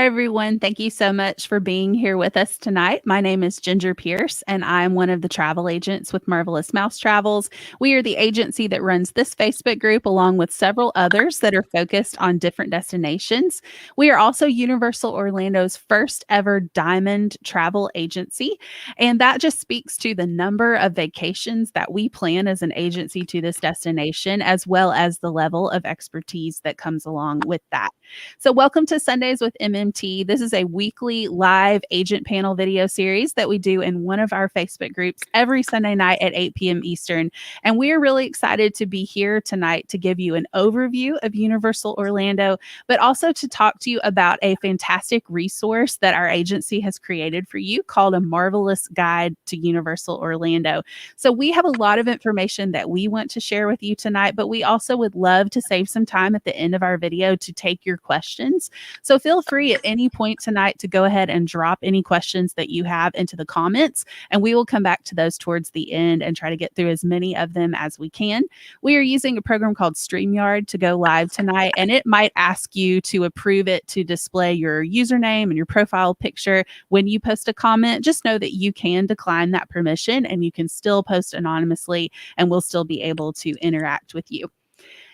Hi, everyone. Thank you so much for being here with us tonight. My name is Ginger Pierce, and I'm one of the travel agents with Marvelous Mouse Travels. We are the agency that runs this Facebook group, along with several others that are focused on different destinations. We are also Universal Orlando's first ever diamond travel agency, and that just speaks to the number of vacations that we plan as an agency to this destination, as well as the level of expertise that comes along with that. So, welcome to Sundays with MMT. This is a weekly live agent panel video series that we do in one of our Facebook groups every Sunday night at 8 p.m. Eastern. And we are really excited to be here tonight to give you an overview of Universal Orlando, but also to talk to you about a fantastic resource that our agency has created for you called A Marvelous Guide to Universal Orlando. So, we have a lot of information that we want to share with you tonight, but we also would love to save some time at the end of our video to take your questions. So feel free at any point tonight to go ahead and drop any questions that you have into the comments, and we will come back to those towards the end and try to get through as many of them as we can. We are using a program called StreamYard to go live tonight, and it might ask you to approve it to display your username and your profile picture when you post a comment. Just know that you can decline that permission and you can still post anonymously, and we'll still be able to interact with you.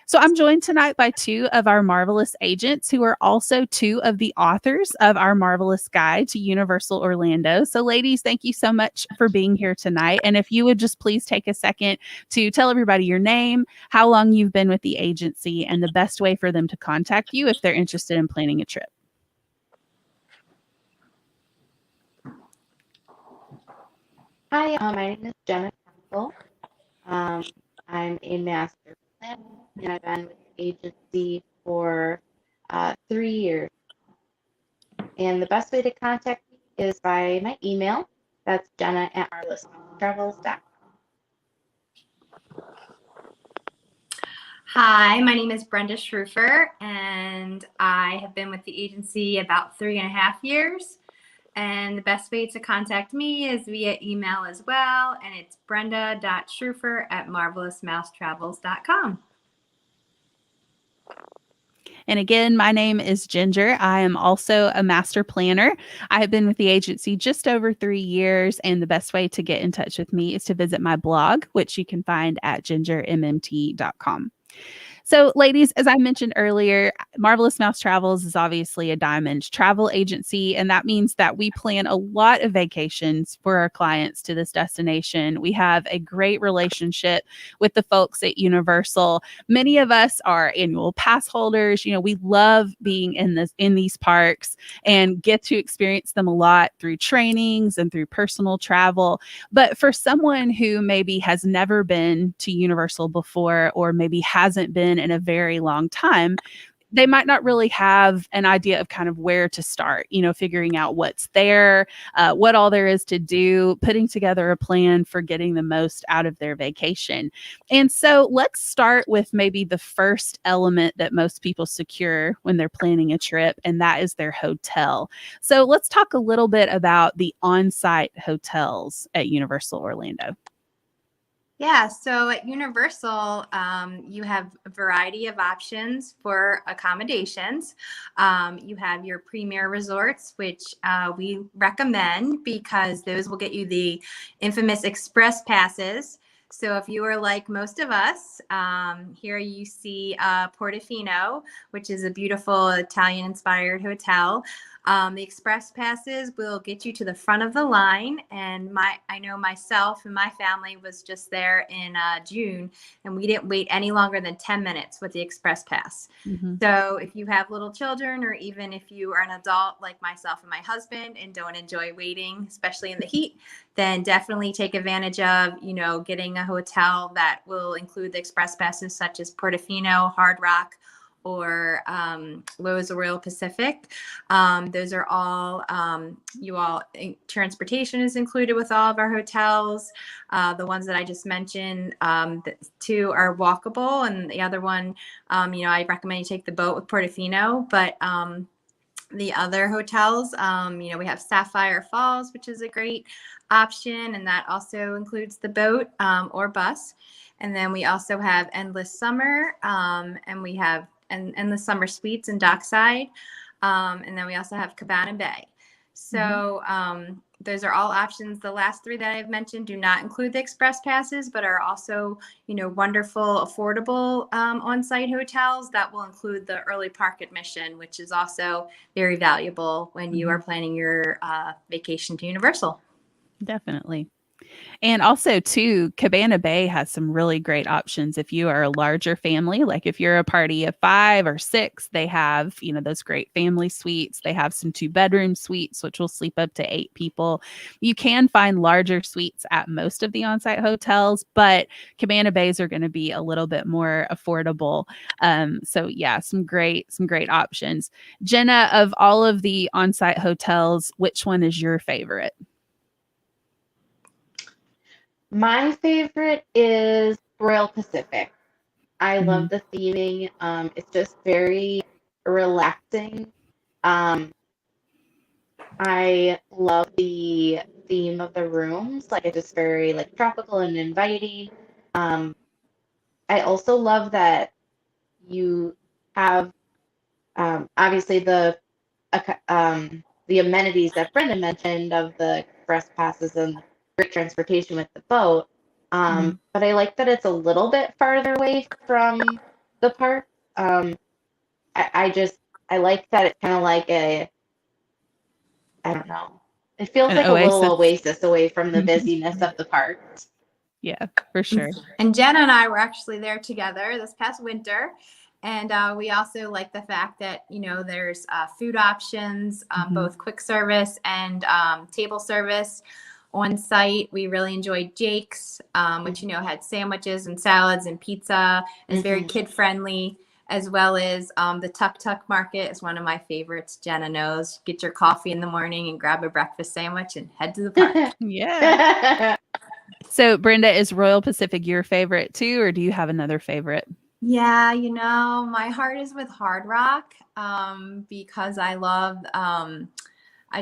So I'm joined tonight by two of our Marvelous agents who are also two of the authors of our Marvelous Guide to Universal Orlando. So ladies, thank you so much for being here tonight. And if you would just please take a second to tell everybody your name, how long you've been with the agency, and the best way for them to contact you if they're interested in planning a trip. Hi, my name is Jenna Campbell. I'm a master planner, and I've been with the agency for 3 years. And the best way to contact me is by my email. That's jenna@marvelousmousetravels.com. Hi, my name is Brenda Schrufer, and I have been with the agency about 3.5 years. And the best way to contact me is via email as well, and it's brenda.schrufer@marvelousmousetravels.com. And again, my name is Ginger. I am also a master planner. I have been with the agency just over 3 years, and the best way to get in touch with me is to visit my blog, which you can find at gingermmt.com. So, ladies, as I mentioned earlier, Marvelous Mouse Travels is obviously a diamond travel agency, and that means that we plan a lot of vacations for our clients to this destination. We have a great relationship with the folks at Universal. Many of us are annual pass holders. You know, we love being in these parks and get to experience them a lot through trainings and through personal travel. But for someone who maybe has never been to Universal before, or maybe hasn't been in a very long time, they might not really have an idea of kind of where to start, you know, figuring out what's there, what all there is to do, putting together a plan for getting the most out of their vacation. And so let's start with maybe the first element that most people secure when they're planning a trip, and that is their hotel. So let's talk a little bit about the on-site hotels at Universal Orlando. Yeah, so at Universal, you have a variety of options for accommodations. You have your premier resorts, which we recommend because those will get you the infamous express passes. So if you are like most of us, here you see Portofino, which is a beautiful Italian-inspired hotel. The express passes will get you to the front of the line, and I know myself and my family was just there in June, and we didn't wait any longer than 10 minutes with the express pass. Mm-hmm. So if you have little children, or even if you are an adult like myself and my husband and don't enjoy waiting, especially in the heat, then definitely take advantage of, you know, getting a hotel that will include the express passes such as Portofino, Hard Rock, or Lowe's Royal Pacific. Those are all, transportation is included with all of our hotels. The ones that I just mentioned, the two are walkable, and the other one, I recommend you take the boat with Portofino, but the other hotels, we have Sapphire Falls, which is a great option, and that also includes the boat or bus. And then we also have Endless Summer, and we have Endless Summer Suites in Dockside. And then we also have Cabana Bay. So those are all options. The last three that I've mentioned do not include the express passes, but are also, wonderful, affordable on-site hotels that will include the early park admission, which is also very valuable when you are planning your vacation to Universal. Definitely. And also, too, Cabana Bay has some really great options if you are a larger family. Like if you're a party of 5 or 6, they have, those great family suites. They have some 2-bedroom suites, which will sleep up to 8 people. You can find larger suites at most of the on-site hotels, but Cabana Bays are going to be a little bit more affordable. So yeah, some great options. Jenna, of all of the on-site hotels, which one is your favorite? My favorite is Royal Pacific. I love the theming. It's just very relaxing. I love the theme of the rooms. Like it's just very like tropical and inviting. I also love that you have obviously the amenities that Brenda mentioned of the express passes and great transportation with the boat. But I like that it's a little bit farther away from the park. I like that it's kind of like I don't know. It feels An like a little oasis. oasis away from the busyness of the park. Yeah, for sure. And Jenna and I were actually there together this past winter. And we also like the fact that, there's food options, both quick service and table service on site. We really enjoyed Jake's, which, had sandwiches and salads and pizza. It's very kid friendly, as well as the Tuk Tuk Market is one of my favorites. Jenna knows. Get your coffee in the morning and grab a breakfast sandwich and head to the park. Yeah. So, Brenda, is Royal Pacific your favorite too, or do you have another favorite? Yeah, my heart is with Hard Rock because I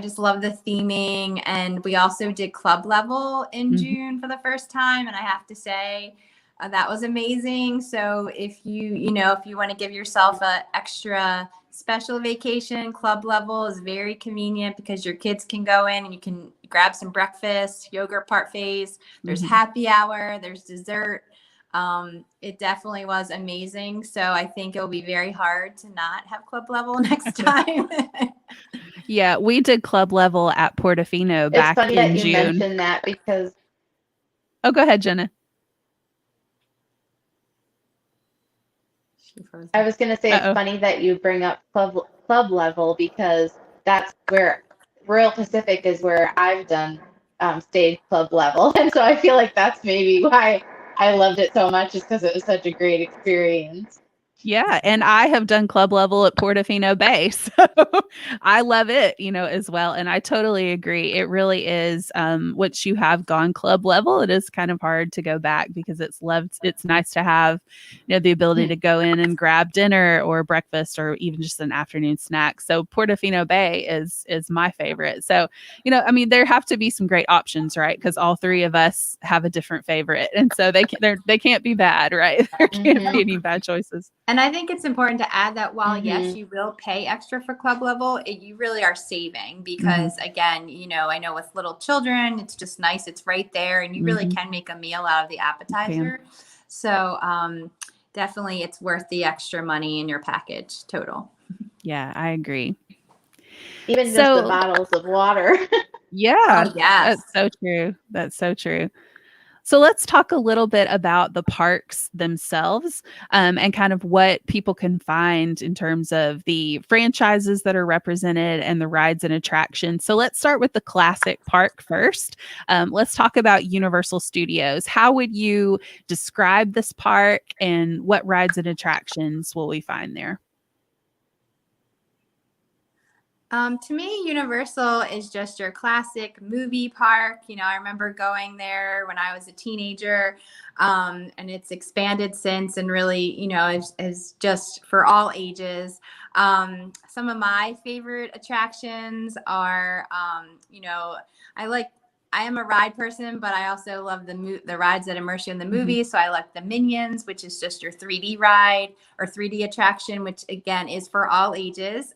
just love the theming. And we also did club level in June for the first time. And I have to say that was amazing. So if if you want to give yourself an extra special vacation, club level is very convenient because your kids can go in and you can grab some breakfast, yogurt parfaits. There's happy hour, there's dessert. It definitely was amazing. So I think it'll be very hard to not have club level next time. Yeah, we did club level at Portofino back It's funny in that you June. mentioned that because Oh, go ahead, Jenna. I was going to say it's funny that you bring up club level because that's where Royal Pacific is where I've done stayed club level, and so I feel like that's maybe why I loved it so much, is because it was such a great experience. Yeah, and I have done club level at Portofino Bay, so I love it, as well. And I totally agree. It really is. Once you have gone club level, it is kind of hard to go back because it's loved. It's nice to have, the ability to go in and grab dinner or breakfast or even just an afternoon snack. So Portofino Bay is my favorite. So there have to be some great options, right? Because all three of us have a different favorite, and so they can't be bad, right? There can't be any bad choices. And I think it's important to add that while, yes, you will pay extra for club level, you really are saving because, again, I know with little children, it's just nice. It's right there and you really can make a meal out of the appetizer. So definitely it's worth the extra money in your package total. Yeah, I agree. Even just the bottles of water. Yeah, oh, yes. That's so true. That's so true. So let's talk a little bit about the parks themselves and kind of what people can find in terms of the franchises that are represented and the rides and attractions. So let's start with the classic park first. Let's talk about Universal Studios. How would you describe this park and what rides and attractions will we find there? To me, Universal is just your classic movie park. I remember going there when I was a teenager, and it's expanded since and really, is just for all ages. Some of my favorite attractions are, I am a ride person, but I also love the rides that immerse you in the Mhm. movie. So I like the Minions, which is just your 3D ride or 3D attraction, which again is for all ages.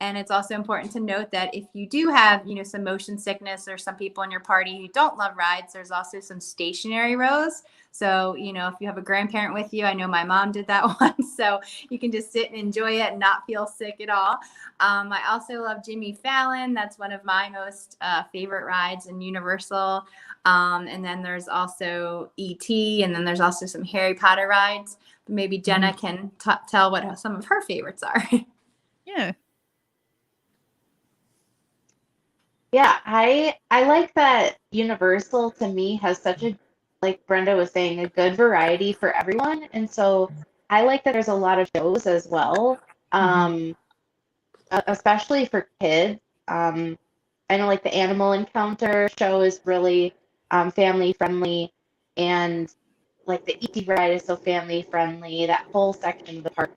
And it's also important to note that if you do have, you know, some motion sickness or some people in your party who don't love rides, there's also some stationary rows. So, you know, if you have a grandparent with you, I know my mom did that once, so you can just sit and enjoy it and not feel sick at all. I also love Jimmy Fallon. That's one of my most favorite rides in Universal. And then there's also E.T., and then there's also some Harry Potter rides. But maybe Jenna can tell what some of her favorites are. Yeah. Yeah, I like that Universal to me has such a, like Brenda was saying, a good variety for everyone. And so I like that there's a lot of shows as well, um, especially for kids. I know like the Animal Encounter show is really family friendly, and like the E.T. ride is so family friendly. That whole section of the park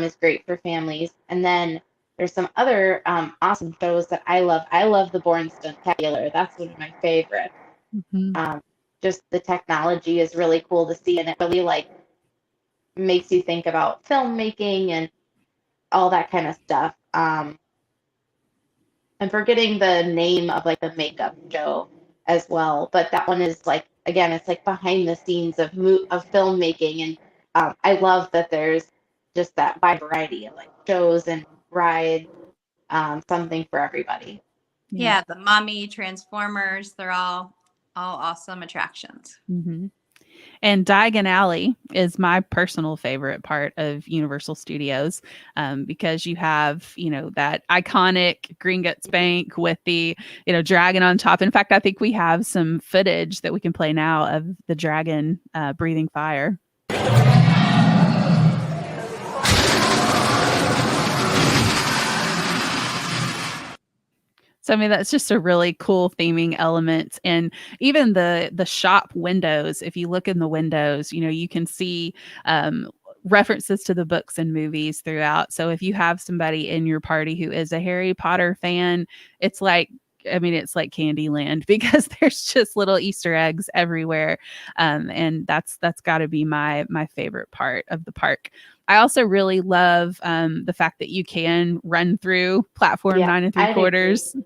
is great for families. And then there's some other awesome shows that I love. I love the Born Stuntacular. That's one of my favorites. Mhm. Just the technology is really cool to see, and it really like makes you think about filmmaking and all that kind of stuff. I'm forgetting the name of like the makeup show as well, but that one is like again, it's like behind the scenes of of filmmaking, and I love that there's just that wide variety of like shows and rides, something for everybody. Yeah. Yeah, the Mummy, Transformers, they're all awesome attractions. Mhm. And Diagon Alley is my personal favorite part of Universal Studios, because you have, you know, that iconic Gringotts Bank with the, you know, dragon on top. In fact, I think we have some footage that we can play now of the dragon breathing fire. So I mean that's just a really cool theming element, and even the shop windows. If you look in the windows, you know you can see references to the books and movies throughout. So if you have somebody in your party who is a Harry Potter fan, it's like I mean it's like Candyland because there's just little Easter eggs everywhere, and that's got to be my favorite part of the park. I also really love the fact that you can run through platform Yeah, nine and three I'd agree. quarters.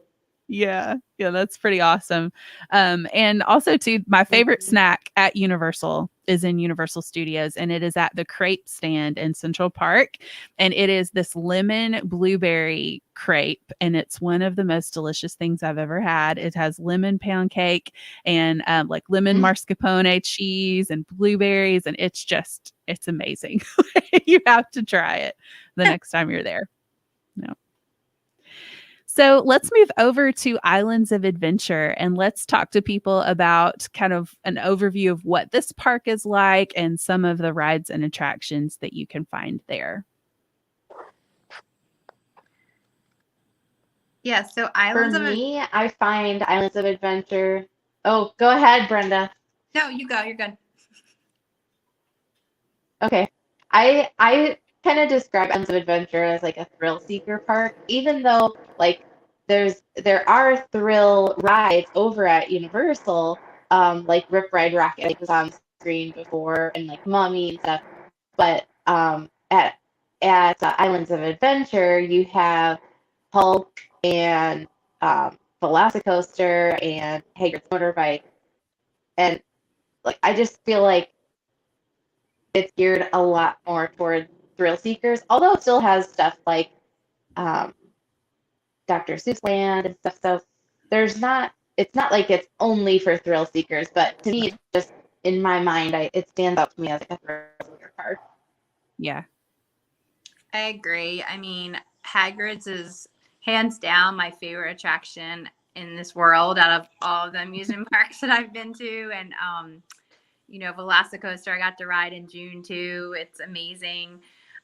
Yeah, that's pretty awesome. And also, too, my favorite snack at Universal is in Universal Studios, and it is at the crepe stand in Central Park. And it is this lemon blueberry crepe, and it's one of the most delicious things I've ever had. It has lemon pound cake and like lemon Mm. mascarpone cheese and blueberries, and it's amazing. You have to try it the next time you're there. No. So let's move over to Islands of Adventure and let's talk to people about kind of an overview of what this park is like and some of the rides and attractions that you can find there. Yeah, so For Islands of me, I find Islands of Adventure. Oh, go ahead, Brenda. No, you go. You're good. Okay. I kind of describe Islands of Adventure as like a thrill seeker park, even though like there are thrill rides over at Universal, like Rip Ride Rocket, like was on screen before, and like Mummy and stuff. But at Islands of Adventure, you have Hulk and Velocicoaster and Hagrid's Motorbike, and like I just feel like it's geared a lot more toward thrill seekers, although it still has stuff like um, Dr. Seuss Land and stuff. So it's not like it's only for thrill seekers, but to me, it's just in my mind, it stands out to me as like a thrill seeker park. Yeah. I agree. I mean, Hagrid's is hands down my favorite attraction in this world out of all of the amusement parks that I've been to. And, you know, Velocicoaster, I got to ride in June too. It's amazing.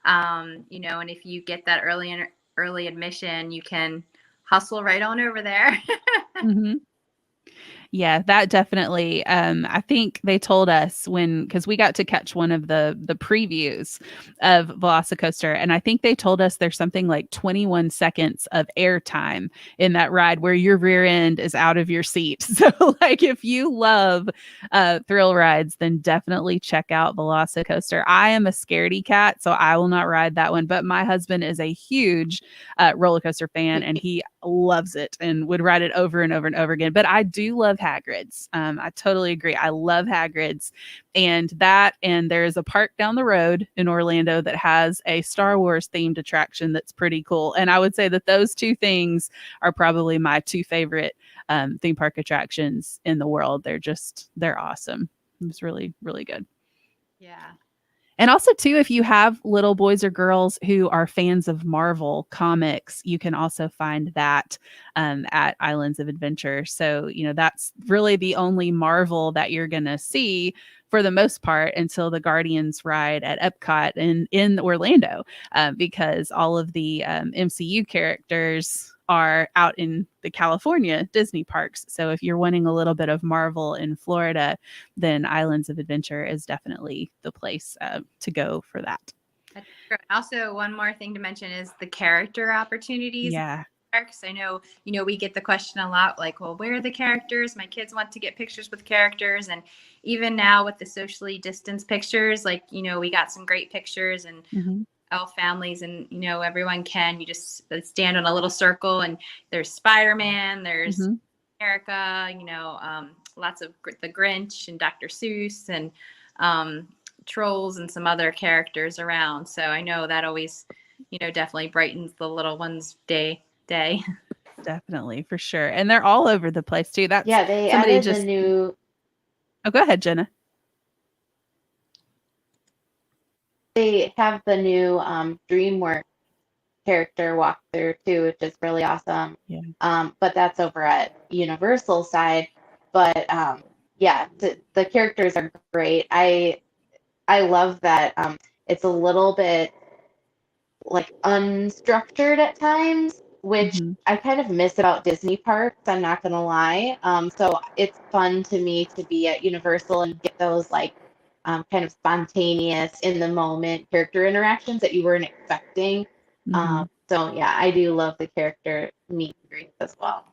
You know, and if you get that early admission, you can hustle right on over there. Mhm. Yeah, that definitely. I think they told us because we got to catch one of the previews of Velocicoaster, and I think they told us there's something like 21 seconds of airtime in that ride where your rear end is out of your seat. So, like, if you love thrill rides, then definitely check out Velocicoaster. I am a scaredy cat, so I will not ride that one. But my husband is a huge roller coaster fan, and he loves it and would ride it over and over and over again. But I do love Hagrid's. I totally agree. I love Hagrid's, and there is a park down the road in Orlando that has a Star Wars themed attraction that's pretty cool. And I would say that those two things are probably my two favorite theme park attractions in the world. They're awesome. It's really, really good. Yeah. And also, too, if you have little boys or girls who are fans of Marvel comics, you can also find that at Islands of Adventure. So, that's really the only Marvel that you're going to see for the most part until the Guardians ride at Epcot in Orlando, because all of the MCU characters are out in the California Disney parks. So if you're wanting a little bit of Marvel in Florida, then Islands of Adventure is definitely the place to go for that. That's true. Also, one more thing to mention is the character opportunities. Yeah. Parks. I know, we get the question a lot, like, well, where are the characters? My kids want to get pictures with characters. And even now with the socially distanced pictures, like, we got some great pictures and all families and, everyone you just stand on a little circle and there's Spider-Man, there's Erica, lots of the Grinch and Dr. Seuss and Trolls and some other characters around. So I know that always, definitely brightens the little ones' day. Definitely, for sure. And they're all over the place too. That's they added the new. Oh, go ahead, Jenna. They have the new DreamWorks character walkthrough too, which is really awesome. Yeah. But that's over at Universal side. But the characters are great. I love that it's a little bit like unstructured at times, which I kind of miss about Disney parks, I'm not gonna lie. So it's fun to me to be at Universal and get those like kind of spontaneous in the moment character interactions that you weren't expecting. So yeah, I do love the character meet and greets as well.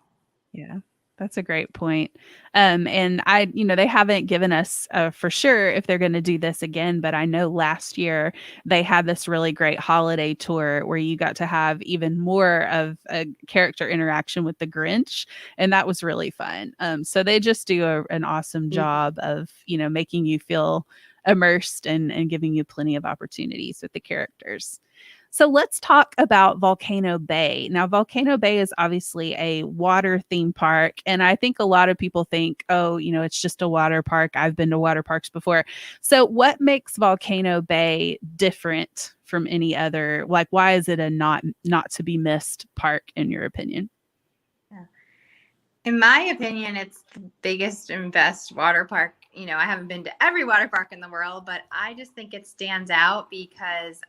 Yeah, that's a great point. And they haven't given us for sure if they're going to do this again, but I know last year they had this really great holiday tour where you got to have even more of a character interaction with the Grinch, and that was really fun. So they just do an awesome job of, making you feel immersed and giving you plenty of opportunities with the characters. So let's talk about Volcano Bay. Now, Volcano Bay is obviously a water theme park. And I think a lot of people think, oh, it's just a water park. I've been to water parks before. So what makes Volcano Bay different from any other? Like, why is it a not to be missed park, in your opinion? In my opinion, it's the biggest and best water park. I haven't been to every water park in the world, but I just think it stands out because,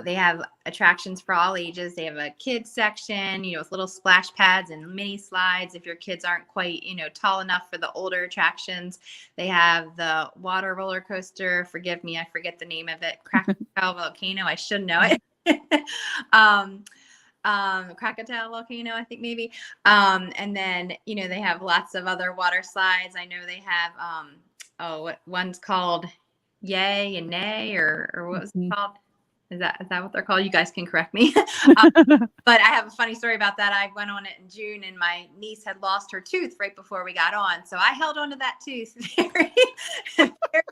they have attractions for all ages. They have a kids section, with little splash pads and mini slides if your kids aren't quite, tall enough for the older attractions. They have the water roller coaster. Forgive me, I forget the name of it. Krakatoa Volcano. I should know it. Krakatoa volcano, I think maybe. And then, they have lots of other water slides. I know they have, one's called Yay and Nay, or what was it called? Is that what they're called? You guys can correct me. But I have a funny story about that. I went on it in June and my niece had lost her tooth right before we got on. So I held onto that tooth very, very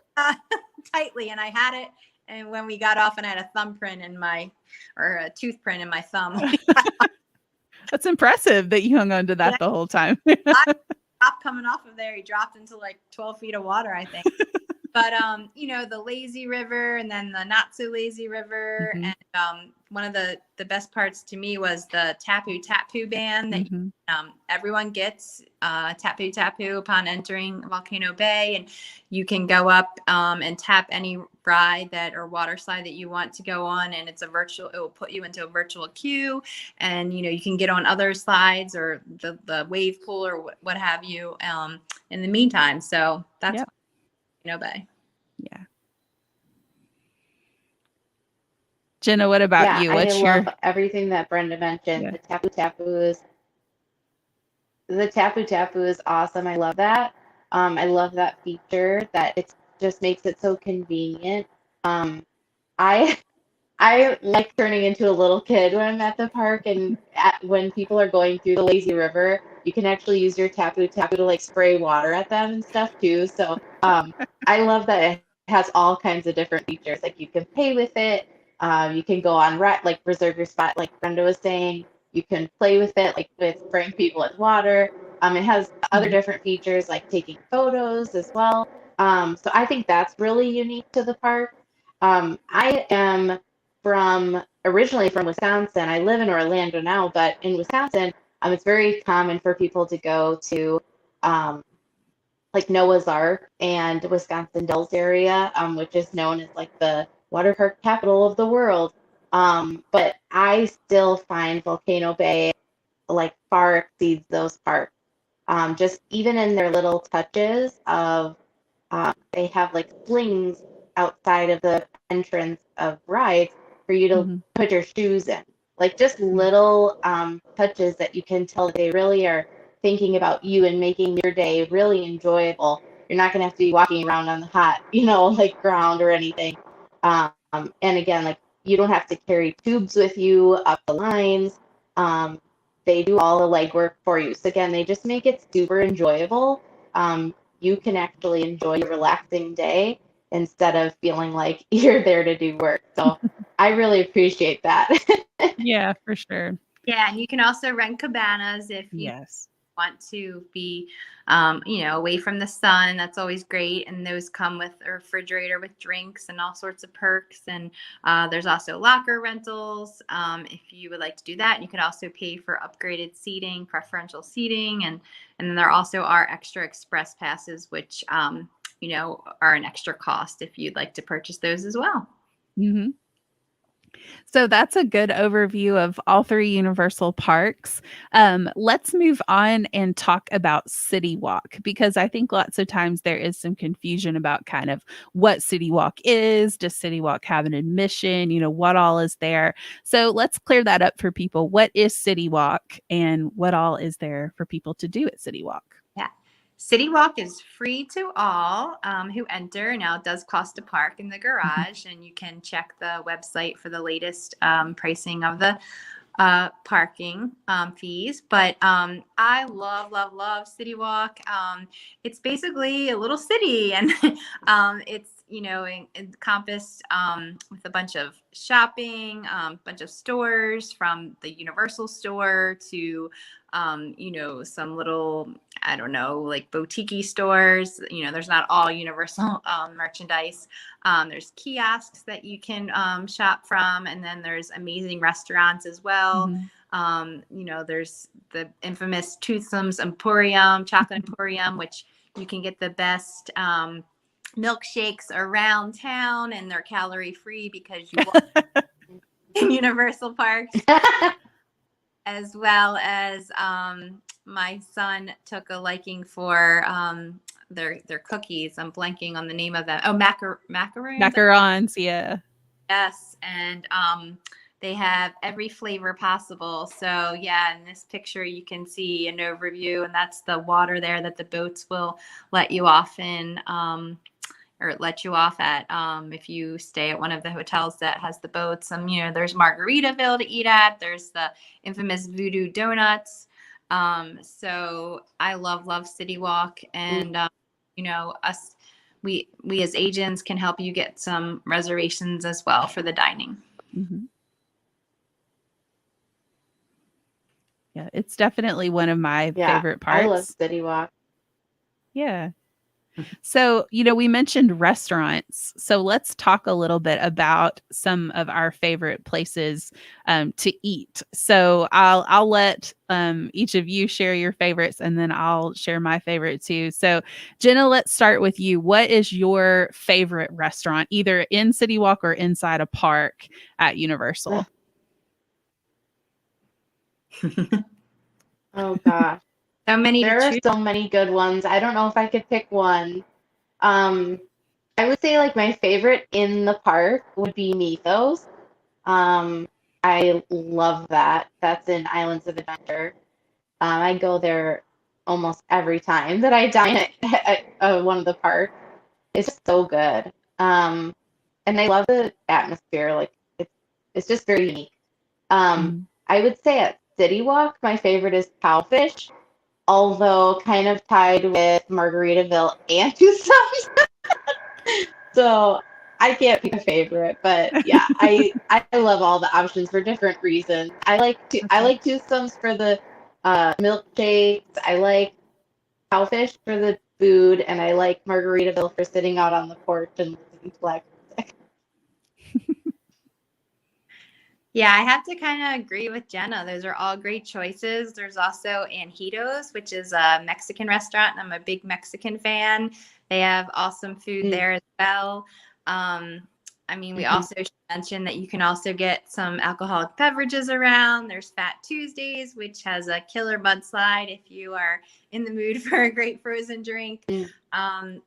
tightly and I had it. And when we got off and I had a thumbprint or a tooth print in my thumb. That's impressive that you hung on to that the whole time. I dropped coming off of there. He dropped into like 12 feet of water, I think. But the lazy river and then the not so lazy river. Mhm. And one of the best parts to me was the Tapu Tapu band that Mhm. everyone gets Tapu Tapu upon entering Volcano Bay, and you can go up and tap any ride that or water slide that you want to go on, and it will put you into a virtual queue, and you can get on other slides or the wave pool or what have you in the meantime. So that's Yep. Volcano Bay. Yeah. Jenna, what about Yeah, you? I What's love your everything that Brenda mentioned. yeah. The Tapu Tapu is awesome. I love that. I love that feature that it just makes it so convenient. I I like turning into a little kid when I'm at the park, and when people are going through the lazy river, you can actually use your Tapu Tapu to like spray water at them and stuff too. So I love that it has all kinds of different features. Like you can pay with it, you can go on like reserve your spot, like Brenda was saying. You can play with it, like with spraying people with water. It has other Mhm. different features like taking photos as well. So I think that's really unique to the park. I am originally from Wisconsin. I live in Orlando now, but in Wisconsin, it's very common for people to go to um, like Noah's Ark and Wisconsin Dells area, which is known as like the water park capital of the world. But I still find Volcano Bay like far exceeds those parks. Just even in their little touches of they have like slings outside of the entrance of rides for you to Mhm. put your shoes in. Like just little touches that you can tell that they really are thinking about you and making your day really enjoyable. You're not going to have to be walking around on the hot, like ground or anything. And again, like you don't have to carry tubes with you up the lines. Um, they do all the legwork for you. So again, they just make it super enjoyable. You can actually enjoy your relaxing day instead of feeling like you're there to do work. So I really appreciate that. Yeah, for sure. Yeah, and you can also rent cabanas if you Yes. want to be, away from the sun. That's always great. And those come with a refrigerator with drinks and all sorts of perks. And there's also locker rentals if you would like to do that. You could also pay for upgraded seating, preferential seating, and then there also are extra express passes, which are an extra cost if you'd like to purchase those as well. Mhm. So that's a good overview of all three Universal parks. Let's move on and talk about City Walk because I think lots of times there is some confusion about kind of what City Walk is. Does City Walk have an admission? What all is there? So let's clear that up for people. What is City Walk and what all is there for people to do at City Walk? Yeah. City Walk is free to all who enter. Now, it does cost to park in the Mhm. garage, and you can check the website for the latest pricing of the parking fees. But I love, love, love City Walk. It's basically a little city, and it's encompassed with a bunch of shopping, bunch of stores from the Universal store to some little, I don't know, like boutique stores. There's not all Universal merchandise. There's kiosks that you can shop from, and then there's amazing restaurants as well. Mhm. There's the infamous Toothsome's Emporium, Chocolate Emporium, which you can get the best milkshakes around town, and they're calorie free because you walk in Universal Parks, as well as my son took a liking for their cookies. I'm blanking on the name of them. Oh, macaroons. Macarons, yeah. Yes, and they have every flavor possible. So yeah, in this picture you can see an overview, and that's the water there that the boats will let you off in. Or let you off at if you stay at one of the hotels that has the boats. There's Margaritaville to eat at. There's the infamous Voodoo Donuts. So I love City Walk, and us we as agents can help you get some reservations as well for the dining. Mhm. Yeah, it's definitely one of my Yeah, favorite I love parts. City Walk. Yeah. So, we mentioned restaurants. So let's talk a little bit about some of our favorite places to eat. So I'll let each of you share your favorites, and then I'll share my favorite too. So Jenna, let's start with you. What is your favorite restaurant, either in City Walk or inside a park at Universal? Oh gosh. So many to There are choose. so many good ones. I don't know if I could pick one. Um, I would say like my favorite in the park would be Mythos. Um, I love that. That's in Islands of Adventure. I go there almost every time that I dine at one of the parks. It's just so good. And I love the atmosphere. Like it's just very unique. Mm. I would say at City Walk, my favorite is Cowfish, although kind of tied with Margaritaville and Tucson's. So I can't pick a favorite, but yeah, I love all the options for different reasons. I Okay. like Tucson's for the milkshakes. I like Cowfish for the food, and I like Margaritaville for sitting out on the porch and listening to live music. Yeah, I have to kind of agree with Jenna. Those are all great choices. There's also Anjitos, which is a Mexican restaurant, and I'm a big Mexican fan. They have awesome food Mm, there as well. Um, I mean, we mhm, also should mention that you can also get some alcoholic beverages around. There's Fat Tuesdays, which has a killer mudslide if you are in the mood for a great frozen drink. mm,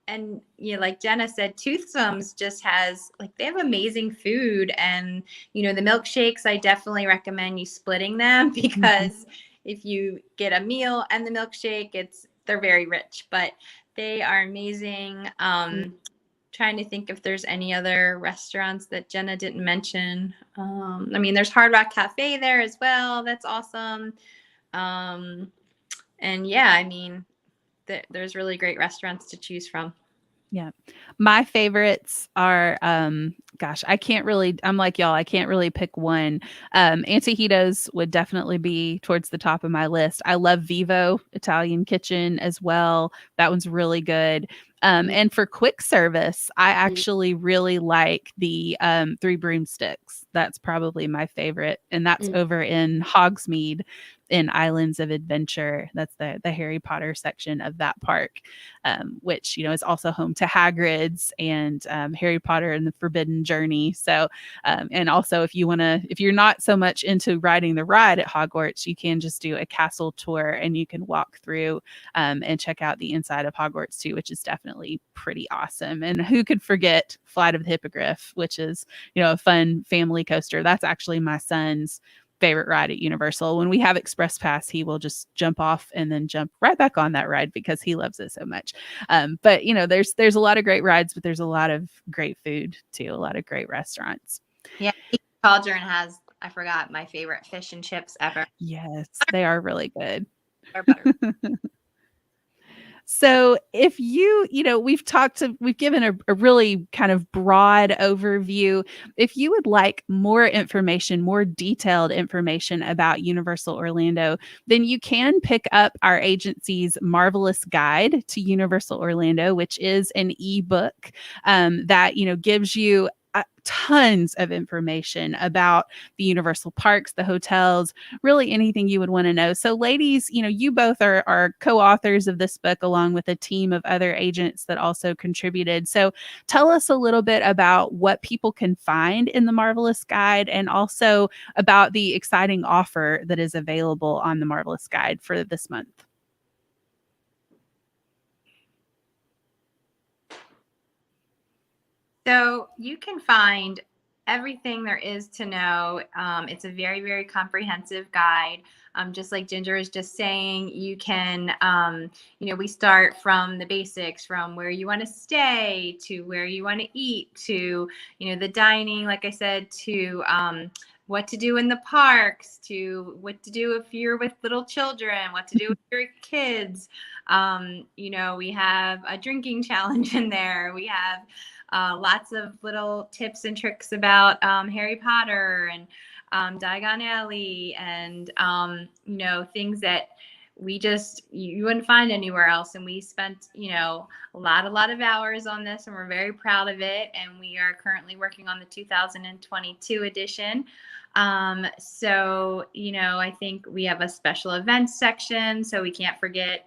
And like Jenna said, Toothsomes just has they have amazing food, and the milkshakes, I definitely recommend you splitting them Mhm. because if you get a meal and the milkshake, they're very rich, but they are amazing. mm. Trying to think if there's any other restaurants that Jenna didn't mention. I mean, there's Hard Rock Cafe there as well. That's awesome. Um, and yeah, I mean, there's really great restaurants to choose from. Yeah. My favorites are gosh, I'm like y'all, I can't really pick one. Antijitos would definitely be towards the top of my list. I love Vivo Italian Kitchen as well. That one's really good. And for quick service, I actually really like the Three Broomsticks. That's probably my favorite. And that's Mm, over in Hogsmeade in Islands of Adventure. That's the Harry Potter section of that park, which is also home to Hagrid's and Harry Potter and the Forbidden Journey. So, and also if you're not so much into riding the ride at Hogwarts, you can just do a castle tour and you can walk through and check out the inside of Hogwarts too, which is definitely pretty awesome. And who could forget Flight of the Hippogriff, which is a fun family coaster. That's actually my son's favorite ride at Universal. When we have Express Pass, he will just jump off and then jump right back on that ride because he loves it so much. But there's a lot of great rides, but there's a lot of great food too, a lot of great restaurants. Yeah, Cauldron has, I forgot, my favorite fish and chips ever. Yes, they are really good. They're butter. So if we've given a really kind of broad overview. If you would like more information, more detailed information about Universal Orlando, then you can pick up our agency's Marvelous Guide to Universal Orlando, which is an ebook that gives you tons of information about the Universal parks, the hotels, really anything you would want to know. So, ladies, you both are co-authors of this book along with a team of other agents that also contributed. So, tell us a little bit about what people can find in the Marvelous Guide and also about the exciting offer that is available on the Marvelous Guide for this month. So you can find everything there is to know. It's a very, very comprehensive guide. Just like Ginger is just saying, you can, we start from the basics, from where you want to stay to where you want to eat to, the dining, like I said, to what to do in the parks, to what to do if you're with little children, what to do with your kids. We have a drinking challenge in there. We have lots of little tips and tricks about Harry Potter and Diagon Alley and, things that we just, you wouldn't find anywhere else. And we spent, a lot of hours on this, and we're very proud of it. And we are currently working on the 2022 edition. So, I think we have a special events section, so we can't forget,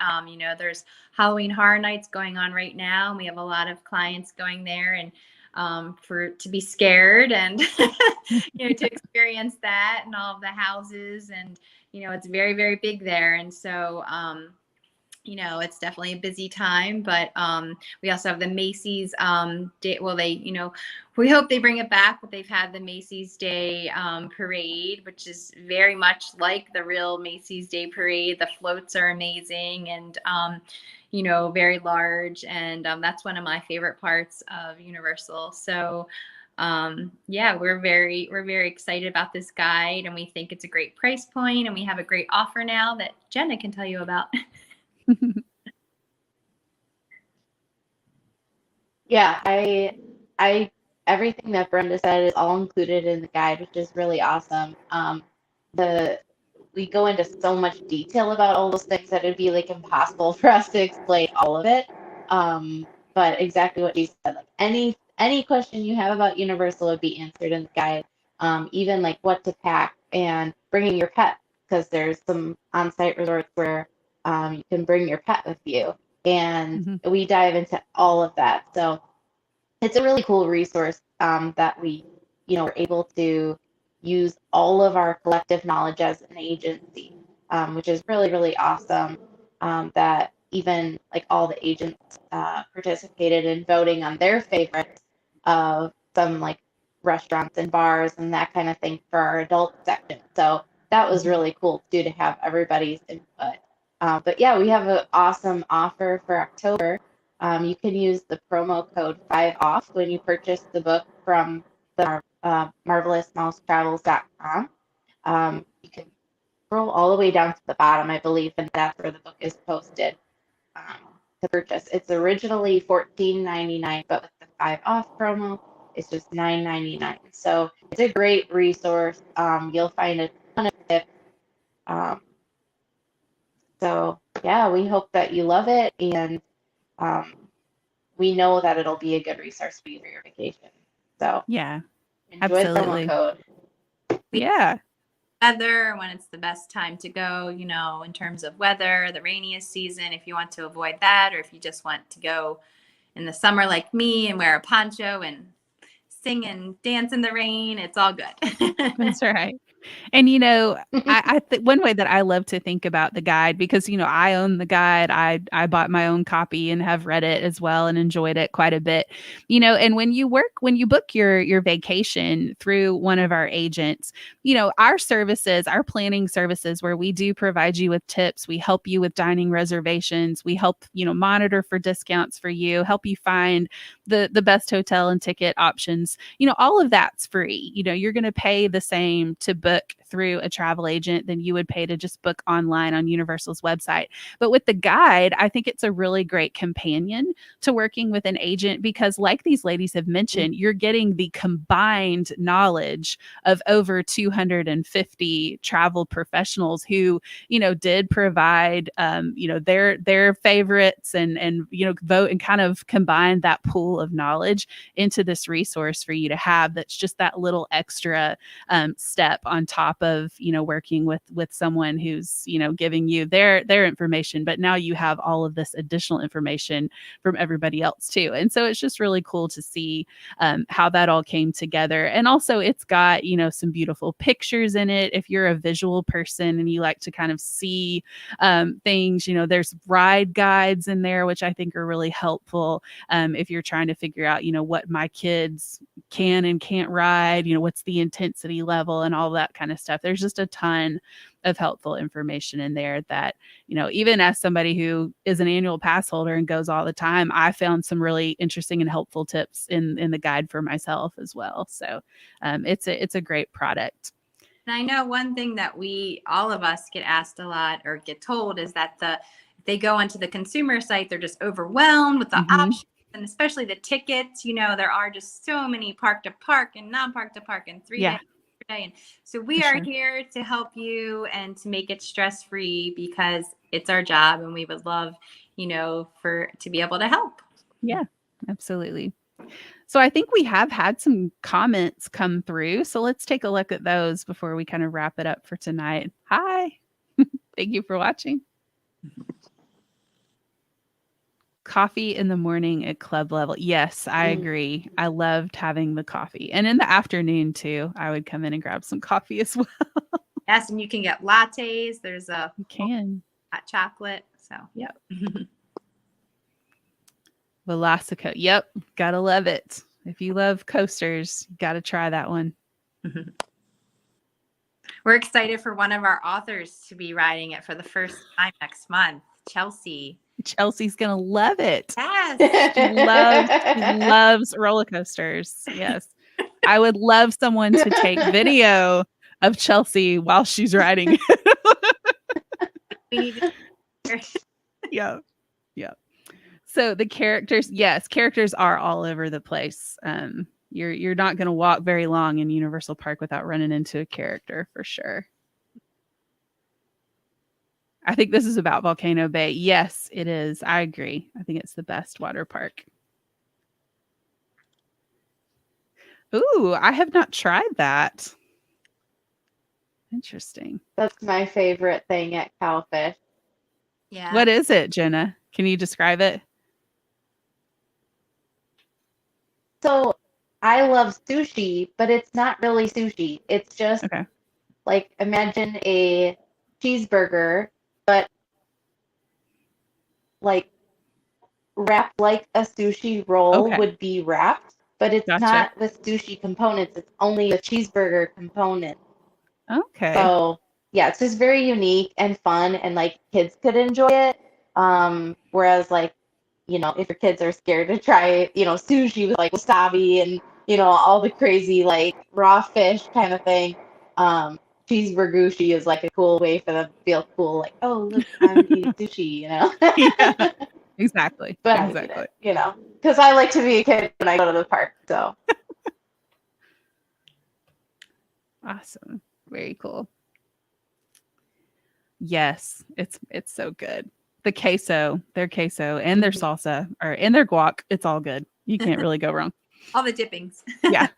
there's Halloween Horror Nights going on right now. And we have a lot of clients going there, and to be scared and to experience that, and all of the houses, and it's very, very big there. And so it's definitely a busy time, but we also have the Macy's day. Well, we hope they bring it back, but they've had the Macy's Day parade, which is very much like the real Macy's Day parade. The floats are amazing, and very large, and that's one of my favorite parts of Universal. So we're very excited about this guide, and we think it's a great price point, and we have a great offer now that Jenna can tell you about. Yeah, I everything that Brenda said is all included in the guide, which is really awesome. We go into so much detail about all those things that it'd be like impossible for us to explain all of it. But exactly what you said, like any question you have about Universal would be answered in the guide. Even like what to pack and bringing your pet, because there's some on-site resorts where you can bring your pet with you, and we dive into all of that. So it's a really cool resource that we, are able to use all of our collective knowledge as an agency, which is really, really awesome. That even like all the agents participated in voting on their favorites of some like restaurants and bars and that kind of thing for our adult section. So that was really cool too, to have everybody's input. But yeah, we have an awesome offer for October. You can use the promo code 5OFF when you purchase the book from the marvelousmousetravels.com. You can scroll all the way down to the bottom, I believe, and that's where the book is posted to purchase. It's originally $14.99, but with the 5OFF promo, it's just $9.99. So it's a great resource. You'll find a ton of tips. So yeah, we hope that you love it, and we know that it'll be a good resource for you for your vacation. So Yeah, enjoy the promo code. Yeah. Weather, when it's the best time to go, in terms of weather, the rainiest season, if you want to avoid that, or if you just want to go in the summer like me and wear a poncho and sing and dance in the rain, it's all good. That's right. And, one way that I love to think about the guide, because, I own the guide, I bought my own copy and have read it as well and enjoyed it quite a bit, and when you book your vacation through one of our agents, our services, our planning services, where we do provide you with tips, we help you with dining reservations, we help, monitor for discounts for you, help you find the best hotel and ticket options, all of that's free. You're going to pay the same to book through a travel agent than you would pay to just book online on Universal's website. But with the guide, I think it's a really great companion to working with an agent, because like these ladies have mentioned, you're getting the combined knowledge of over 250 travel professionals who, did provide, their favorites and vote and kind of combine that pool of knowledge into this resource for you to have. That's just that little extra step on top of working with someone who's giving you their information, but now you have all of this additional information from everybody else too. And so it's just really cool to see how that all came together. And also it's got some beautiful pictures in it. If you're a visual person and you like to kind of see things, there's ride guides in there, which I think are really helpful if you're trying to figure out what my kids can and can't ride, what's the intensity level and all that kind of stuff. There's just a ton of helpful information in there that, even as somebody who is an annual pass holder and goes all the time, I found some really interesting and helpful tips in the guide for myself as well. So it's a great product. And I know one thing that all of us get asked a lot or get told is that if they go onto the consumer site, they're just overwhelmed with the options. And especially the tickets, there are just so many park to park and non-park to park and 3 days day. And so we For are sure. here to help you and to make it stress-free because it's our job and we would love, to be able to help. Yeah, absolutely. So I think we have had some comments come through. So let's take a look at those before we kind of wrap it up for tonight. Hi. Thank you for watching. Coffee in the morning at club level. Yes, I agree. I loved having the coffee. And in the afternoon too, I would come in and grab some coffee as well. Yes, and you can get lattes. There's a You can. hot chocolate. So, Yep. Velocico. Yep. Gotta love it. If you love coasters, gotta try that one. We're excited for one of our authors to be riding it for the first time next month, Chelsea. Chelsea's gonna love it. Yes. She loves roller coasters. Yes. I would love someone to take video of Chelsea while she's riding it. We need to Yeah. Yeah. So the characters, yes, characters are all over the place. You're not going to walk very long in Universal Park without running into a character for sure. I think this is about Volcano Bay. Yes, it is. I agree. I think it's the best water park. Ooh, I have not tried that. Interesting. That's my favorite thing at Cowfish. Yeah. What is it, Jenna? Can you describe it? So I love sushi, but it's not really sushi. It's just Okay. like imagine a cheeseburger, but like wrapped like a sushi roll Okay. would be wrapped, but it's Gotcha. not with sushi components. It's only a cheeseburger component. Okay. So yeah, it's just very unique and fun, and like kids could enjoy it. Whereas like, if your kids are scared to try, sushi with like wasabi and, all the crazy like raw fish kind of thing, cheeseburgushi is like a cool way for them to feel cool, like, oh look, I'm eating sushi, Yeah. Exactly. But I Exactly. eat it, because I like to be a kid when I go to the park. So Awesome. Very cool. Yes, it's so good. The queso, their queso and their salsa and their guac, it's all good. You can't really go wrong. All the dippings. Yeah.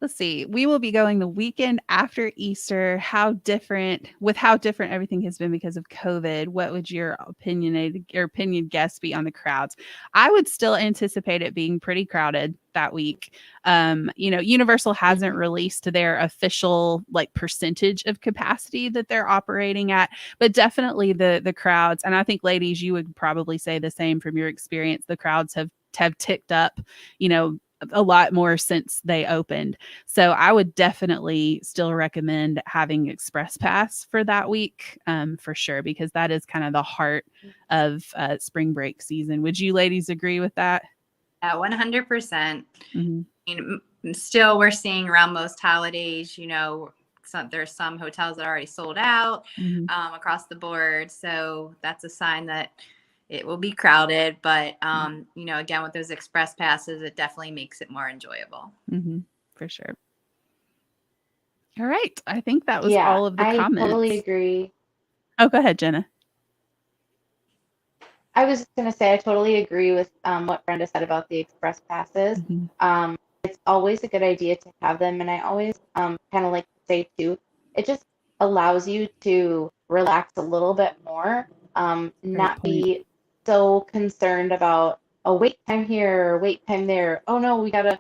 Let's see. We will be going the weekend after Easter. How different everything has been because of COVID. What would your opinion guess be on the crowds? I would still anticipate it being pretty crowded that week. Universal hasn't released their official like percentage of capacity that they're operating at, but definitely the crowds. And I think, ladies, you would probably say the same from your experience. The crowds have ticked up, a lot more since they opened. So I would definitely still recommend having Express Pass for that week, for sure, because that is kind of the heart of spring break season. Would you ladies agree with that? 100%. Mm-hmm. I mean, still, we're seeing around most holidays, there's some hotels that are already sold out across the board. So that's a sign that it will be crowded, but again, with those express passes, it definitely makes it more enjoyable. Mm-hmm. For sure. All right. I think that was all of the comments. I totally agree. Oh, go ahead, Jenna. I was just going to say I totally agree with what Brenda said about the express passes. It's always a good idea to have them, and I always kind of like to say too, it just allows you to relax a little bit more, not be so concerned about a wait time here or wait time there. Oh no, we gotta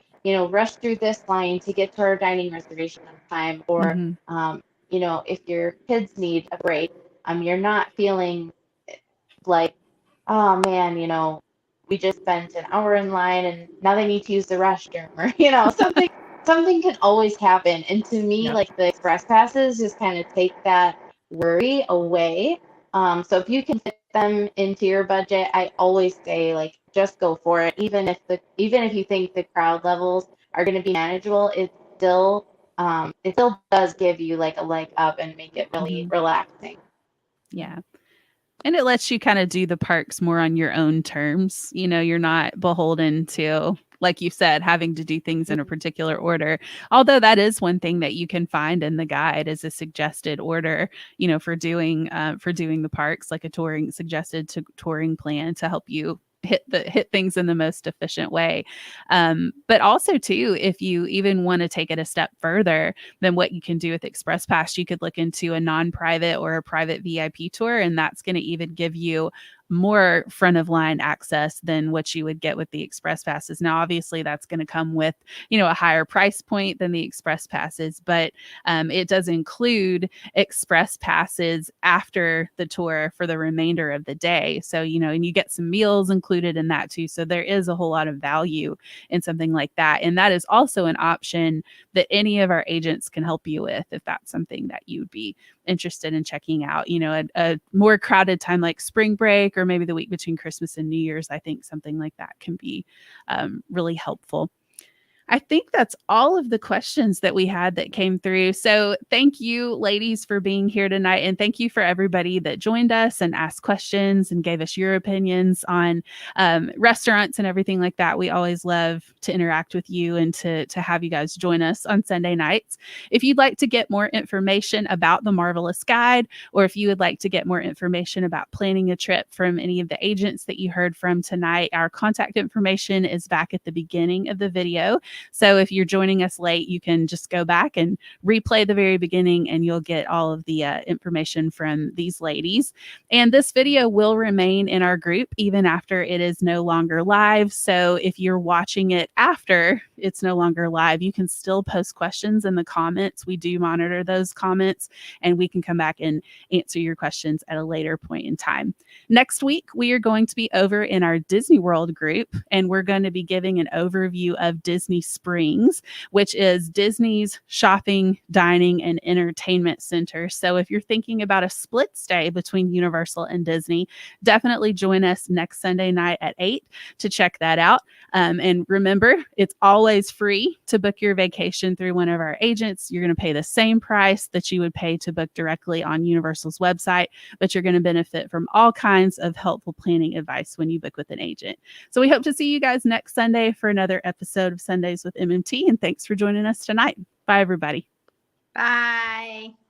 rush through this line to get to our dining reservation on time, or if your kids need a break, you're not feeling like, oh man, we just spent an hour in line and now they need to use the restroom, or something can always happen. And to me, like the express passes just kind of take that worry away. So if you can fit them into your budget, I always say like just go for it. Even if you think the crowd levels are going to be manageable, it still does give you like a leg up and make it really relaxing. Yeah. And it lets you kind of do the parks more on your own terms. You're not beholden to like you said, having to do things in a particular order. Although that is one thing that you can find in the guide is a suggested order, for doing the parks, like a suggested touring plan to help you hit things in the most efficient way. But also too, if you even want to take it a step further than what you can do with Express Pass, you could look into a non-private or a private VIP tour, and that's going to even give you more front of line access than what you would get with the Express Passes. Now, obviously, that's going to come with, a higher price point than the Express Passes, but it does include Express Passes after the tour for the remainder of the day. So, and you get some meals included in that too. So there is a whole lot of value in something like that. And that is also an option that any of our agents can help you with if that's something that you'd be interested in checking out. A more crowded time like spring break or maybe the week between Christmas and New Year's, I think something like that can be really helpful. I think that's all of the questions that we had that came through. So thank you, ladies, for being here tonight. And thank you for everybody that joined us and asked questions and gave us your opinions on restaurants and everything like that. We always love to interact with you and to have you guys join us on Sunday nights. If you'd like to get more information about the Marvelous Guide, or if you would like to get more information about planning a trip from any of the agents that you heard from tonight, our contact information is back at the beginning of the video. So if you're joining us late, you can just go back and replay the very beginning and you'll get all of the information from these ladies. And this video will remain in our group even after it is no longer live. So if you're watching it after it's no longer live, you can still post questions in the comments. We do monitor those comments and we can come back and answer your questions at a later point in time. Next week, we are going to be over in our Disney World group and we're going to be giving an overview of Disney Springs, which is Disney's shopping, dining, and entertainment center. So if you're thinking about a split stay between Universal and Disney, definitely join us next Sunday night at 8 to check that out. And remember, it's always free to book your vacation through one of our agents. You're going to pay the same price that you would pay to book directly on Universal's website, but you're going to benefit from all kinds of helpful planning advice when you book with an agent. So we hope to see you guys next Sunday for another episode of Sundays with MMT. And thanks for joining us tonight. Bye, everybody. Bye.